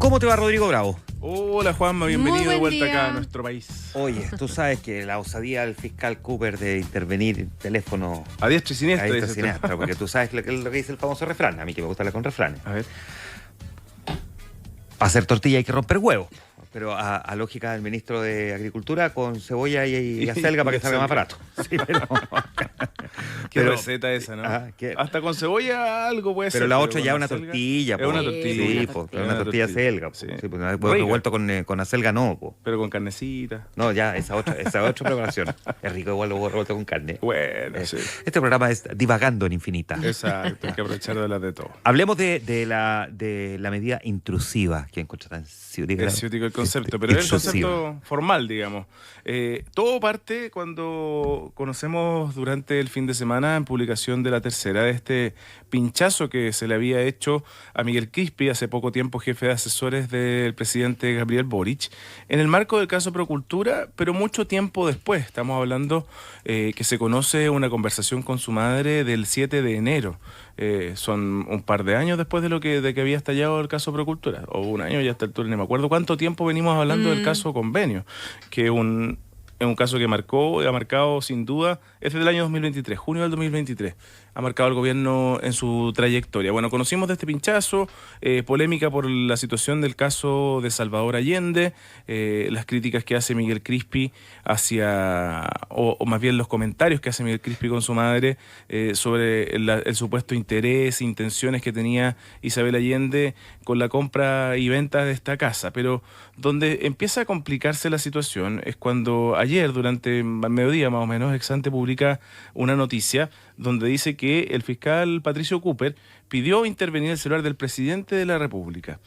¿Cómo te va, Rodrigo Bravo? Hola, Juanma, bienvenido de vuelta acá a nuestro país. Oye, tú sabes que la osadía del fiscal Cooper de intervenir en teléfono A diestra y siniestra. a diestra y siniestra, porque tú sabes lo que dice el famoso refrán, a mí que me gusta hablar con refranes. A ver. Para hacer tortilla hay que romper huevos, pero a lógica del ministro de Agricultura, con cebolla y acelga para que salga más barato. Sí, Qué receta esa, ¿no? Hasta con cebolla algo puede ser. Pero la otra ya es una tortilla. Es una tortilla. Sí, una tortilla acelga. Sí, pues huevo revuelto con acelga no. Po. Pero con carnecita. No, ya, esa otra preparación. Es rico igual los huevos revueltos con carne. Bueno, sí. Este programa es divagando en infinita. Exacto, hay que aprovechar de hablar de todo. Hablemos de la medida intrusiva, que encuentro tan ciútico. Es ciútico el concepto, pero es el concepto formal, digamos. Todo parte cuando conocemos durante el fin de semana en publicación de La Tercera de este pinchazo que se le había hecho a Miguel Crispi, hace poco tiempo jefe de asesores del presidente Gabriel Boric, en el marco del caso Procultura, pero mucho tiempo después. Estamos hablando que se conoce una conversación con su madre del 7 de enero. Son un par de años después de que había estallado el caso Procultura, o un año ya a esta altura, no me acuerdo cuánto tiempo venimos hablando del caso Convenio, que es un caso que ha marcado sin duda, es del año 2023, junio del 2023, ha marcado el gobierno en su trayectoria. Bueno, conocimos de este pinchazo, polémica por la situación del caso de Salvador Allende, las críticas que hace Miguel Crispi o más bien los comentarios que hace Miguel Crispi con su madre sobre el supuesto interés, intenciones que tenía Isabel Allende con la compra y venta de esta casa. Pero donde empieza a complicarse la situación es cuando ayer, durante el mediodía más o menos, Exante publica una noticia donde dice que el fiscal Patricio Cooper pidió intervenir el celular del presidente de la República.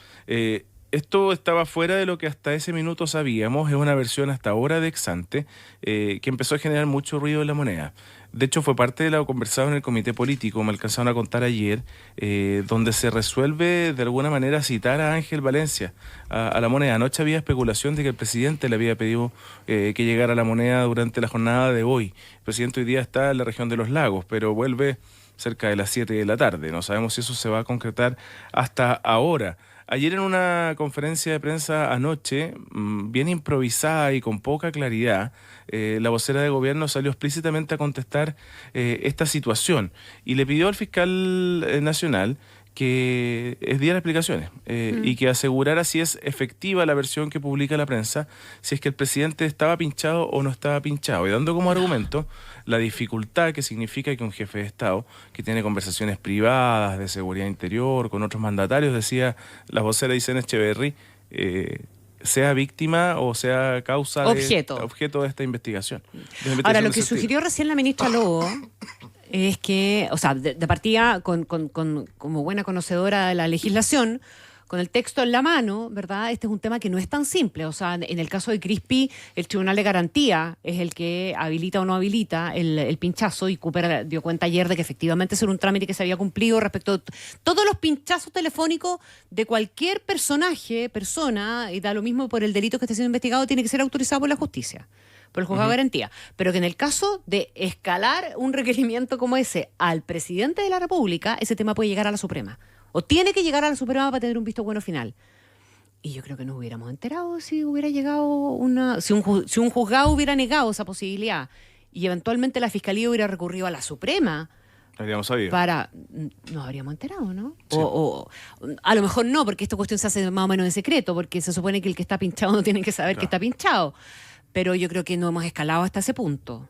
Esto estaba fuera de lo que hasta ese minuto sabíamos, es una versión hasta ahora de Exante, que empezó a generar mucho ruido en La Moneda. De hecho, fue parte de lo conversado en el comité político, me alcanzaron a contar ayer, donde se resuelve de alguna manera citar a Ángel Valencia a La Moneda. Anoche había especulación de que el presidente le había pedido que llegara a La Moneda durante la jornada de hoy. El presidente hoy día está en la región de Los Lagos, pero vuelve cerca de las 7 de la tarde. No sabemos si eso se va a concretar hasta ahora. Ayer en una conferencia de prensa anoche, bien improvisada y con poca claridad, la vocera de gobierno salió explícitamente a contestar esta situación y le pidió al fiscal nacional que diera explicaciones y que asegurara si es efectiva la versión que publica la prensa, si es que el presidente estaba pinchado o no estaba pinchado, y dando como argumento la dificultad que significa que un jefe de Estado que tiene conversaciones privadas de seguridad interior con otros mandatarios, decía la vocera Isena Echeverry, sea víctima o sea causa objeto de esta investigación. Ahora, lo que sugirió recién la ministra Lobo es que, o sea, de partida, como buena conocedora de la legislación, con el texto en la mano, ¿verdad? Este es un tema que no es tan simple. O sea, en el caso de Crispi, el Tribunal de Garantía es el que habilita o no habilita el pinchazo, y Cooper dio cuenta ayer de que efectivamente ese era un trámite que se había cumplido respecto a todos los pinchazos telefónicos de cualquier persona, y da lo mismo por el delito que esté siendo investigado, tiene que ser autorizado por la justicia, por el juzgado de garantía. Pero que en el caso de escalar un requerimiento como ese al presidente de la República, ese tema puede llegar a la Suprema. O tiene que llegar a la Suprema para tener un visto bueno final. Y yo creo que nos hubiéramos enterado si hubiera llegado si un juzgado hubiera negado esa posibilidad y eventualmente la Fiscalía hubiera recurrido a la Suprema. Habríamos sabido. Nos habríamos enterado, ¿no? Sí. O a lo mejor no, porque esta cuestión se hace más o menos en secreto, porque se supone que el que está pinchado no tiene que saber que está pinchado. Pero yo creo que no hemos escalado hasta ese punto.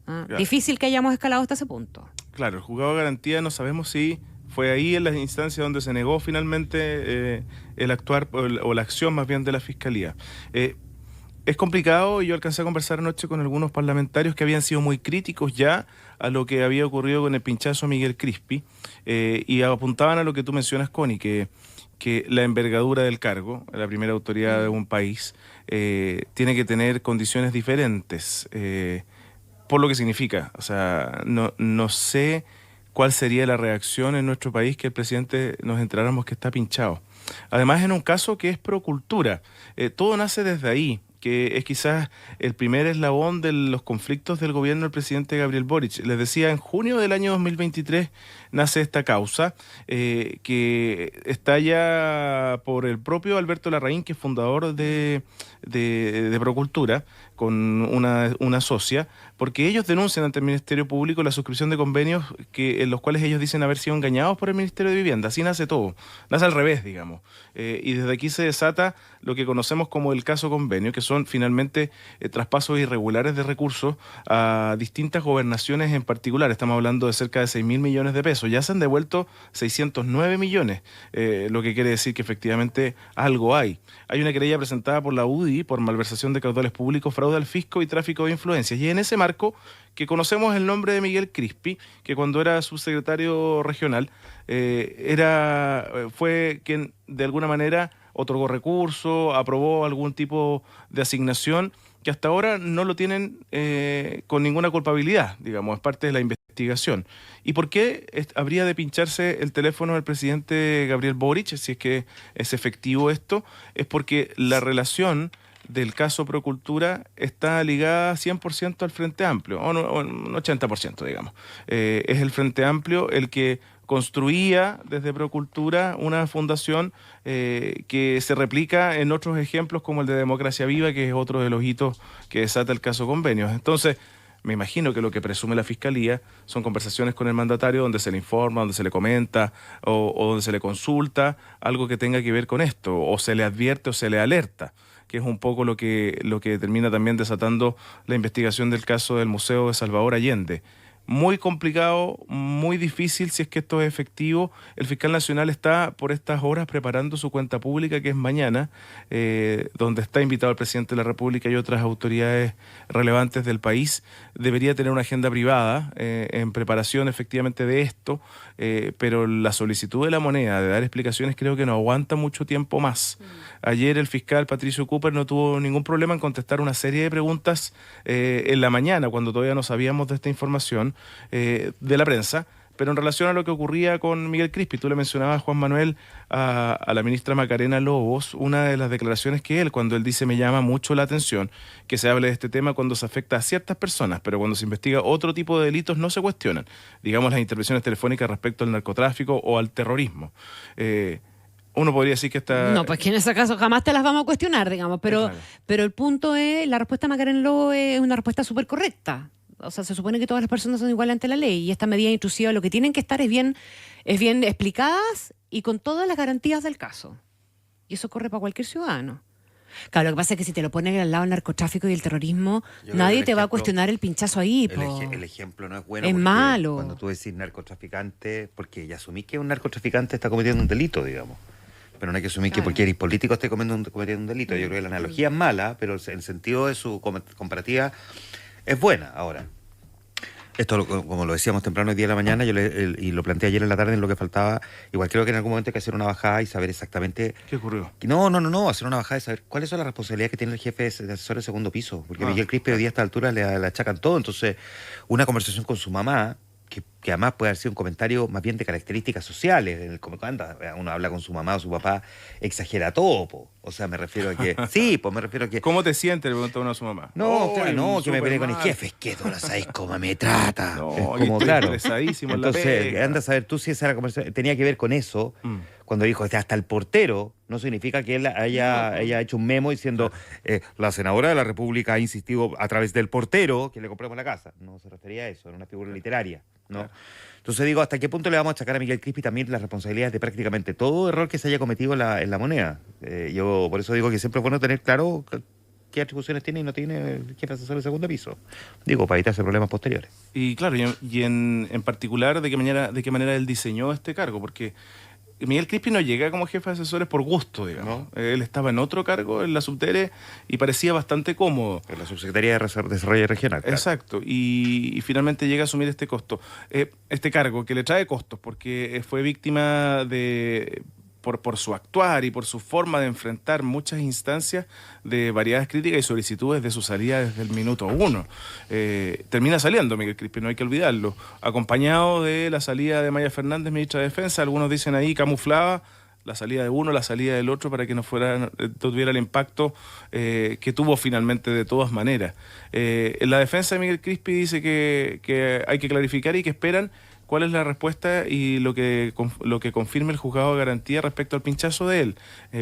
Claro. Difícil que hayamos escalado hasta ese punto. Claro, el juzgado de garantía no sabemos si fue ahí en las instancias donde se negó finalmente el actuar o la acción más bien de la Fiscalía. Es complicado, y yo alcancé a conversar anoche con algunos parlamentarios que habían sido muy críticos ya a lo que había ocurrido con el pinchazo a Miguel Crispi, y apuntaban a lo que tú mencionas, Connie, que la envergadura del cargo, la primera autoridad de un país, tiene que tener condiciones diferentes, por lo que significa. O sea, no sé cuál sería la reacción en nuestro país que el presidente nos enteráramos que está pinchado. Además, en un caso que es Procultura, todo nace desde ahí, que es quizás el primer eslabón de los conflictos del gobierno del presidente Gabriel Boric. Les decía, en junio del año 2023 nace esta causa que estalla por el propio Alberto Larraín, que es fundador de Procultura, con una socia, porque ellos denuncian ante el Ministerio Público la suscripción de convenios en los cuales ellos dicen haber sido engañados por el Ministerio de Vivienda. Así nace todo, nace al revés, digamos. Y desde aquí se desata lo que conocemos como el caso convenio, que son finalmente traspasos irregulares de recursos a distintas gobernaciones en particular. Estamos hablando de cerca de 6.000 millones de pesos. Ya se han devuelto 609 millones, lo que quiere decir que efectivamente algo hay. Hay una querella presentada por la UDI por malversación de caudales públicos, fraude al fisco y tráfico de influencias. Y en ese marco que conocemos el nombre de Miguel Crispi, que cuando era subsecretario regional fue quien de alguna manera otorgó recursos, aprobó algún tipo de asignación que hasta ahora no lo tienen con ninguna culpabilidad, digamos, es parte de la investigación. ¿Y por qué habría de pincharse el teléfono del presidente Gabriel Boric, si es que es efectivo esto? Es porque la relación del caso Procultura está ligada 100% al Frente Amplio, o un 80%, digamos. Es el Frente Amplio el que construía desde Procultura una fundación que se replica en otros ejemplos como el de Democracia Viva, que es otro de los hitos que desata el caso Convenios. Entonces, me imagino que lo que presume la Fiscalía son conversaciones con el mandatario donde se le informa, donde se le comenta o donde se le consulta algo que tenga que ver con esto, o se le advierte o se le alerta, que es un poco lo que termina también desatando la investigación del caso del Museo de Salvador Allende. Muy complicado, muy difícil si es que esto es efectivo. El fiscal nacional está por estas horas preparando su cuenta pública, que es mañana, donde está invitado el presidente de la República y otras autoridades relevantes del país. Debería tener una agenda privada en preparación efectivamente de esto, pero la solicitud de la moneda de dar explicaciones creo que no aguanta mucho tiempo más. Ayer el fiscal Patricio Cooper no tuvo ningún problema en contestar una serie de preguntas en la mañana, cuando todavía no sabíamos de esta información de la prensa, pero en relación a lo que ocurría con Miguel Crispi, tú le mencionabas, Juan Manuel, a la ministra Macarena Lobos, una de las declaraciones que cuando él dice, me llama mucho la atención que se hable de este tema cuando se afecta a ciertas personas, pero cuando se investiga otro tipo de delitos no se cuestionan, digamos las intervenciones telefónicas respecto al narcotráfico o al terrorismo. Uno podría decir que está... No, pues que en ese caso jamás te las vamos a cuestionar, digamos, pero el punto es, la respuesta de Macarena Lobos es una respuesta súper correcta. O sea, se supone que todas las personas son iguales ante la ley y estas medidas intrusivas lo que tienen que estar es bien explicadas y con todas las garantías del caso. Y eso corre para cualquier ciudadano. Claro, lo que pasa es que si te lo ponen al lado del narcotráfico y el terrorismo, nadie te va a cuestionar el pinchazo ahí. El ejemplo no es bueno. Es malo. Cuando tú decís narcotraficante, porque ya asumís que un narcotraficante está cometiendo un delito, digamos. Pero no hay que asumir que porque eres político esté cometiendo un delito. Yo creo que la analogía es mala, pero el sentido de su comparativa es buena. Ahora, esto, como lo decíamos temprano el día de la mañana, y lo planteé ayer en la tarde en lo que faltaba, igual creo que en algún momento hay que hacer una bajada y saber exactamente... ¿Qué ocurrió? No, hacer una bajada y saber cuáles son las responsabilidades que tiene el jefe de asesor de segundo piso, porque Miguel Crispi hoy día a esta altura le achacan todo, entonces una conversación con su mamá, que además puede haber sido un comentario más bien de características sociales, cuando uno habla con su mamá o su papá, exagera todo, po. O sea, me refiero a que... Sí, pues me refiero a que... ¿Cómo te sientes? Le preguntó uno a su mamá. No, claro, no, que me peleé con el jefe, es que tú no sabes cómo me trata. No, es como, claro. Entonces, anda a saber tú si esa conversación tenía que ver con eso, cuando dijo hasta el portero, no significa que él haya hecho un memo diciendo la senadora de la República ha insistido a través del portero que le compremos la casa. No se refería a eso, era una figura literaria, ¿no? Claro. Entonces digo, ¿hasta qué punto le vamos a achacar a Miguel Crispi también las responsabilidades de prácticamente todo error que se haya cometido en la moneda? Yo por eso digo que siempre es bueno tener claro qué atribuciones tiene y no tiene el jefe asesor de segundo piso. Digo, para evitarse problemas posteriores. Y claro, y en particular, ¿de qué manera él diseñó este cargo? Porque Miguel Crispi no llega como jefe de asesores por gusto, digamos. ¿No? Él estaba en otro cargo, en la Subdere, y parecía bastante cómodo. En la Subsecretaría de Desarrollo Regional. Claro. Exacto, y finalmente llega a asumir este cargo que le trae costos, porque fue víctima por su actuar y por su forma de enfrentar muchas instancias de variadas críticas y solicitudes de su salida desde el minuto 1. Termina saliendo Miguel Crispi, no hay que olvidarlo, acompañado de la salida de Maya Fernández, ministra de Defensa, algunos dicen ahí camuflada, la salida de uno, la salida del otro, para que no tuviera el impacto que tuvo finalmente de todas maneras. En la defensa de Miguel Crispi dice que hay que clarificar y que esperan cuál es la respuesta y lo que confirme el juzgado de garantía respecto al pinchazo de él,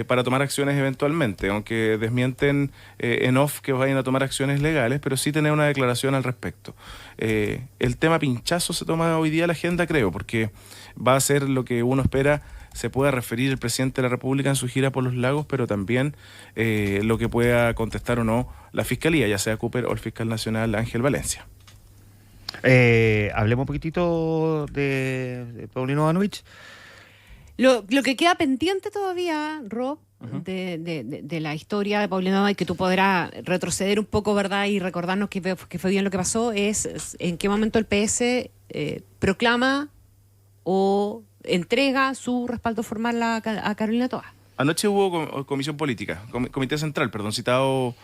para tomar acciones eventualmente, aunque desmienten en off que vayan a tomar acciones legales, pero sí tener una declaración al respecto. El tema pinchazo se toma hoy día a la agenda, creo, porque va a ser lo que uno espera se pueda referir el presidente de la República en su gira por los lagos, pero también lo que pueda contestar o no la Fiscalía, ya sea Cooper o el fiscal nacional Ángel Valencia. Hablemos un poquitito de Paulino Bodanovich. Lo que queda pendiente todavía, Rob, de la historia de Paulino Bodanovich, que tú podrás retroceder un poco, ¿verdad?, y recordarnos que fue bien lo que pasó, es en qué momento el PS proclama o entrega su respaldo formal a Carolina Toá. Anoche hubo comisión política, comité central, perdón, citado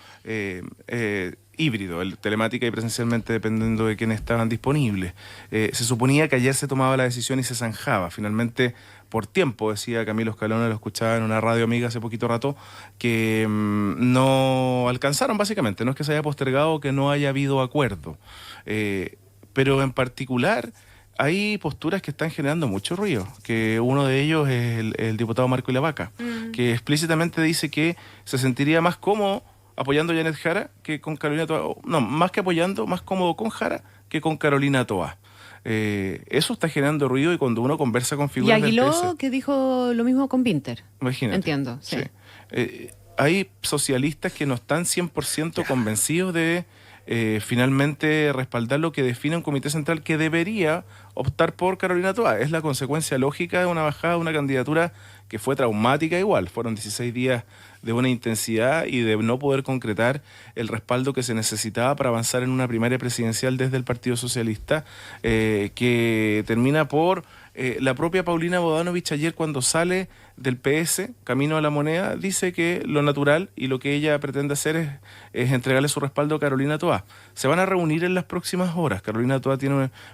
híbrido, telemática y presencialmente, dependiendo de quiénes estaban disponibles. Se suponía que ayer se tomaba la decisión y se zanjaba. Finalmente, por tiempo, decía Camilo Escalona, lo escuchaba en una radio amiga hace poquito rato, que no alcanzaron básicamente. No es que se haya postergado o que no haya habido acuerdo. Pero en particular hay posturas que están generando mucho ruido, que uno de ellos es el diputado Marco Ilavaca, que explícitamente dice que se sentiría más cómodo apoyando a Janet Jara que con Carolina Toá. No, más que apoyando, más cómodo con Jara que con Carolina Toá. Eso está generando ruido, y cuando uno conversa con figuras del PS... Y Aguiló, que dijo lo mismo con Pinter. Imagínate. Entiendo, sí. Hay socialistas que no están 100% convencidos de finalmente respaldar lo que define un comité central que debería optar por Carolina Toá. Es la consecuencia lógica de una bajada de una candidatura que fue traumática igual. Fueron 16 días de una intensidad y de no poder concretar el respaldo que se necesitaba para avanzar en una primaria presidencial desde el Partido Socialista, que termina por la propia Paulina Bodanovich ayer, cuando sale del PS, camino a la moneda, dice que lo natural y lo que ella pretende hacer es entregarle su respaldo a Carolina Toá. Se van a reunir en las próximas horas. Carolina Toá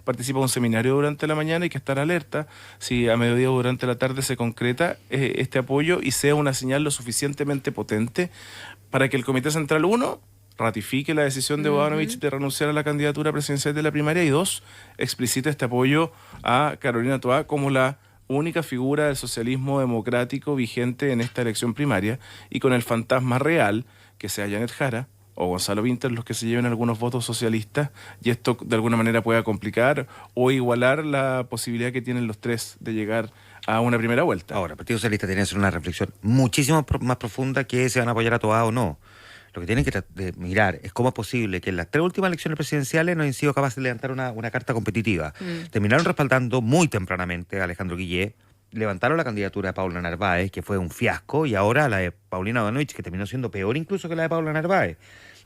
participa en un seminario durante la mañana, y hay que estar alerta si a mediodía o durante la tarde se concreta este apoyo y sea una señal lo suficientemente potente para que el Comité Central, 1, ratifique la decisión de Bodanovich de renunciar a la candidatura presidencial de la primaria, y 2, explicite este apoyo a Carolina Toá como la única figura del socialismo democrático vigente en esta elección primaria, y con el fantasma real que sea Janet Jara o Gonzalo Pinter los que se lleven algunos votos socialistas, y esto de alguna manera pueda complicar o igualar la posibilidad que tienen los tres de llegar a una primera vuelta. Ahora, el Partido Socialista tiene que hacer una reflexión muchísimo más profunda, que se van a apoyar a Toá o no. Lo que tienen que mirar es cómo es posible que en las 3 últimas elecciones presidenciales no hayan sido capaces de levantar una carta competitiva. Terminaron respaldando muy tempranamente a Alejandro Guillé, levantaron la candidatura de Paula Narváez, que fue un fiasco, y ahora la de Paulina Bodanovich, que terminó siendo peor incluso que la de Paula Narváez.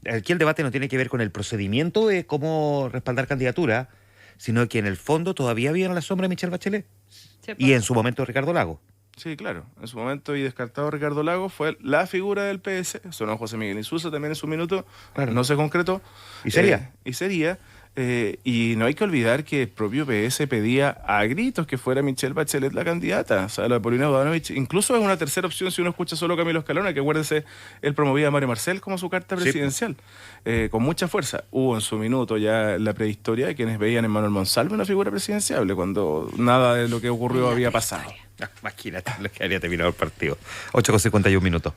Aquí el debate no tiene que ver con el procedimiento de cómo respaldar candidatura, sino que en el fondo todavía viven a la sombra de Michelle Bachelet. Y en su momento Ricardo Lagos. Sí, claro. En su momento, y descartado Ricardo Lagos, fue la figura del PS. Sonó José Miguel Insulza también en su minuto. Claro. No se concretó. ¿Y sería? Y no hay que olvidar que el propio PS pedía a gritos que fuera Michelle Bachelet la candidata. O sea, la Paulina Bodanovich incluso es una tercera opción si uno escucha solo a Camilo Escalona, que acuérdense, él promovía a Mario Marcel como su carta presidencial. Con mucha fuerza. Hubo en su minuto ya la prehistoria de quienes veían en Manuel Monsalve una figura presidenciable, cuando nada de lo que ocurrió había pasado. Imagínate lo que haría terminado el partido. 8:51 minutos.